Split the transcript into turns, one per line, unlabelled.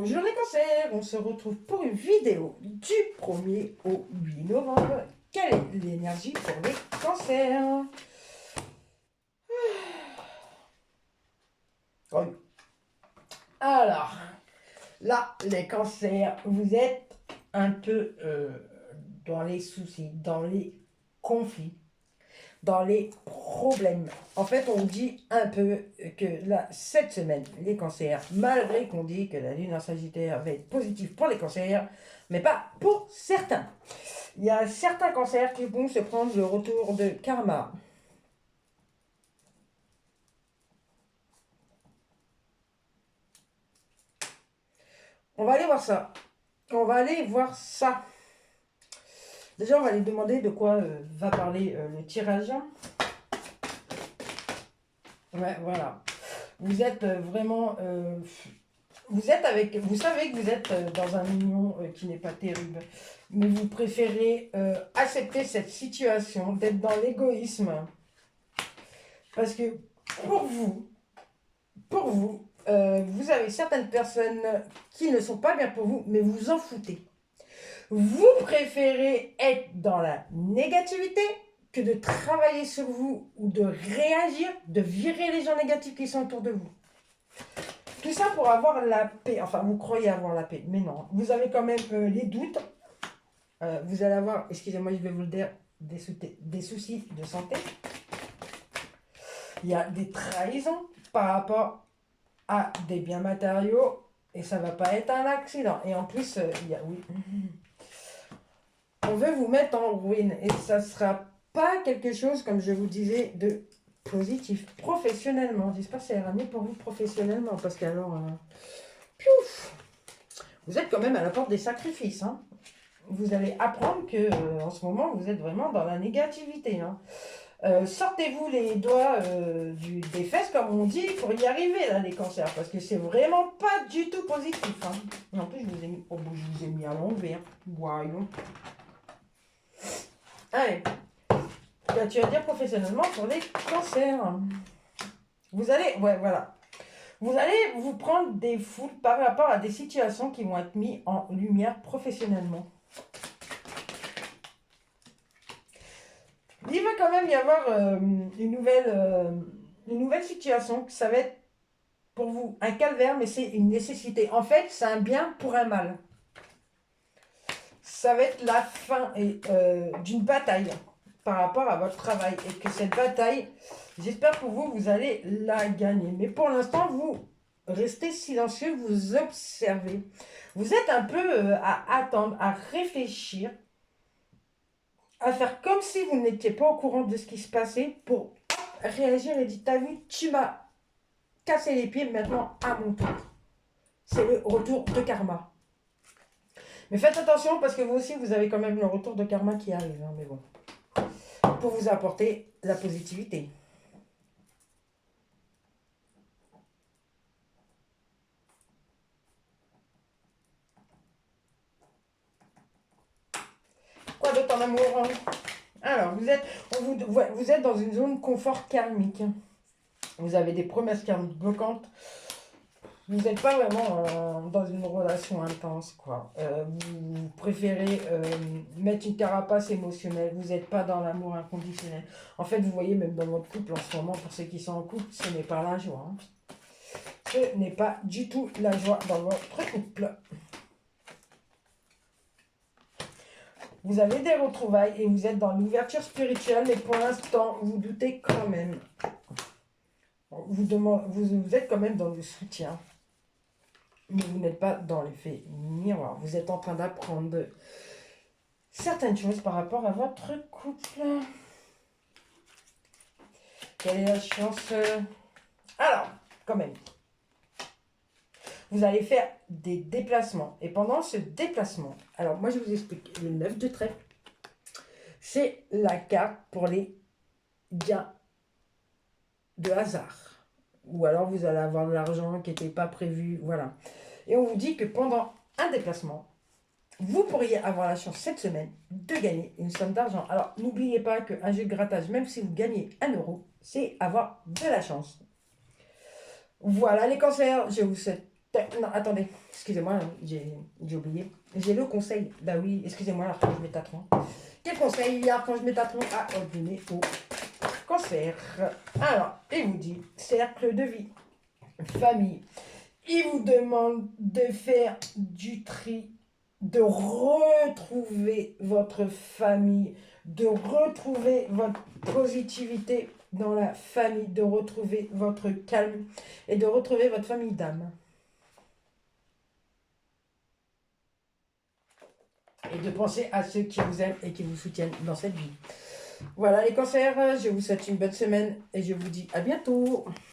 Bonjour les cancers, on se retrouve pour une vidéo du 1er au 8 novembre. Quelle est l'énergie pour les cancers? Alors, là, les cancers, vous êtes un peu dans les soucis, dans les conflits, dans les problèmes. En fait, on dit un peu que là, cette semaine, les cancers, malgré qu'on dit que la lune en Sagittaire va être positive pour les cancers, mais pas pour certains. Il y a certains cancers qui vont se prendre le retour de karma. On va aller voir ça. On va aller voir ça. Déjà, on va aller demander de quoi va parler le tirage. Ouais, voilà. Vous êtes vraiment... vous êtes avec... Vous savez que vous êtes dans un union qui n'est pas terrible. Mais vous préférez accepter cette situation, d'être dans l'égoïsme. Parce que pour vous, vous avez certaines personnes qui ne sont pas bien pour vous, mais vous en foutez. Vous préférez être dans la négativité que de travailler sur vous ou de réagir, de virer les gens négatifs qui sont autour de vous. Tout ça pour avoir la paix. Enfin, vous croyez avoir la paix, mais non. Vous avez quand même les doutes. Vous allez avoir, excusez-moi, je vais vous le dire, des soucis de santé. Il y a des trahisons par rapport à des biens matériaux et ça ne va pas être un accident. Et en plus, oui, on veut vous mettre en ruine et ça ne sera pas quelque chose, comme je vous disais, de positif professionnellement. J'espère que ça ira mieux pour vous professionnellement parce qu'alors, vous êtes quand même à la porte des sacrifices. Hein. Vous allez apprendre que en ce moment, vous êtes vraiment dans la négativité. Hein. Sortez-vous les doigts des fesses, comme on dit, pour y arriver, là, les cancers. Parce que c'est vraiment pas du tout positif. Hein. Et en plus, je vous ai mis, je vous ai mis à l'envers. Voyons. Allez. Tu vas dire professionnellement pour les cancers. Vous allez, ouais, voilà. Vous allez vous prendre des foules par rapport à des situations qui vont être mises en lumière professionnellement. Il va quand même y avoir une nouvelle situation. Ça va être pour vous un calvaire, mais c'est une nécessité. En fait, c'est un bien pour un mal. Ça va être la fin d'une bataille par rapport à votre travail. Et que cette bataille, j'espère pour vous, vous allez la gagner. Mais pour l'instant, vous restez silencieux, vous observez. Vous êtes un peu à attendre, à réfléchir, à faire comme si vous n'étiez pas au courant de ce qui se passait pour réagir et dire, t'as vu, tu m'as cassé les pieds, maintenant à mon tour. C'est le retour de karma. Mais faites attention parce que vous aussi, vous avez quand même le retour de karma qui arrive. Hein, mais bon. Pour vous apporter la positivité. Quoi d'autre en amour? Hein? Alors, vous êtes dans une zone confort karmique. Vous avez des promesses karmiques bloquantes. Vous n'êtes pas vraiment dans une relation intense, quoi. Vous préférez mettre une carapace émotionnelle. Vous n'êtes pas dans l'amour inconditionnel. En fait, vous voyez, même dans votre couple en ce moment, pour ceux qui sont en couple, ce n'est pas la joie. Hein. Ce n'est pas du tout la joie dans votre couple. Vous avez des retrouvailles et vous êtes dans l'ouverture spirituelle, mais pour l'instant, vous doutez quand même. Vous êtes quand même dans le soutien. Mais vous n'êtes pas dans l'effet miroir. Vous êtes en train d'apprendre certaines choses par rapport à votre couple. Quelle est la chance? Alors, quand même. Vous allez faire des déplacements. Et pendant ce déplacement, alors moi je vous explique, le 9 de trèfle, c'est la carte pour les gains de hasard. Ou alors vous allez avoir de l'argent qui n'était pas prévu, voilà. Et on vous dit que pendant un déplacement, vous pourriez avoir la chance cette semaine de gagner une somme d'argent. Alors n'oubliez pas qu'un jeu de grattage, même si vous gagnez 1 euro, c'est avoir de la chance. Voilà les cancers, je vous souhaite Non, attendez, excusez-moi, j'ai oublié. J'ai le conseil. Bah oui, excusez-moi, l'archange Métatron. Quel conseil l'archange Métatron a ordonné au cancer? Alors, il vous dit cercle de vie, famille. Il vous demande de faire du tri, de retrouver votre famille, de retrouver votre positivité dans la famille, de retrouver votre calme et de retrouver votre famille d'âme. Et de penser à ceux qui vous aiment et qui vous soutiennent dans cette vie. Voilà les cancers, je vous souhaite une bonne semaine et je vous dis à bientôt.